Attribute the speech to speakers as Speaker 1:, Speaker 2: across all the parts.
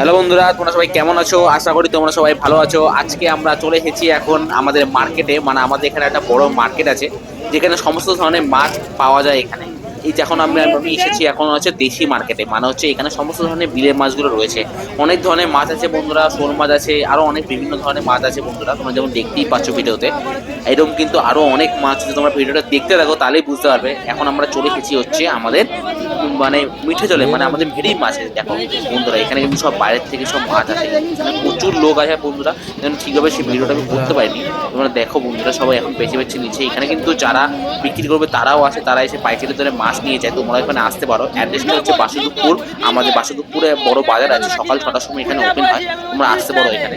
Speaker 1: Hello বন্ধুরা, তোমরা সবাই কেমন আছো? আশা করি তোমরা সবাই ভালো আছো। আজকে আমরা চলে এসেছি এখন আমাদের মার্কেটে, মানে আমাদের এখানে একটা বড় মার্কেট আছে যেখানে সমস্ত ধরনের মাছ পাওয়া যায় এখানে। এই যে এখন আমি এসেছি এখন হচ্ছে দেশি মার্কেটে, মানে হচ্ছে এখানে সমস্ত ধরনের বিলের মাছগুলো রয়েছে। অনেক ধরনের মাছ আছে বন্ধুরা, শোল মাছ আছে, আরো অনেক বিভিন্ন ধরনের মাছ আছে বন্ধুরা, তোমরা যেমন দেখতেই পাচ্ছ ভিডিওতে। এরকম কিন্তু আরো অনেক মাছ আছে, তোমরা ভিডিওটা দেখতে থাকো তাহলেই বুঝতে পারবে। এখন আমরা চলে এসেছি হচ্ছে আমাদের মানে মিঠে জলে, মানে আমাদের ভেড়ির মাছে। দেখো বন্ধুরা, এখানে কিন্তু সব বাইরের থেকে সব মাছ আসে, এখানে প্রচুর লোক আসে বন্ধুরা। যেন ঠিকভাবে সেই ভিডিওটা আমি করতে পারিনি। তোমরা দেখো বন্ধুরা, সবাই এখন বেছে বেছে নিচ্ছে। এখানে কিন্তু যারা বিক্রি করবে তারাও আসে, তারা এসে পাইকারি দরে মাছ নিয়ে যায়। তোমরা এখানে আসতে পারো। অ্যাড্রেসটা হচ্ছে বাসুদেবপুর। আমাদের বাসুদেবপুরে বড় বাজার আছে, সকাল 6টার সময় এখানে ওপেন হয়। তোমরা আসতে পারো এখানে।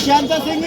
Speaker 2: शांता सिंह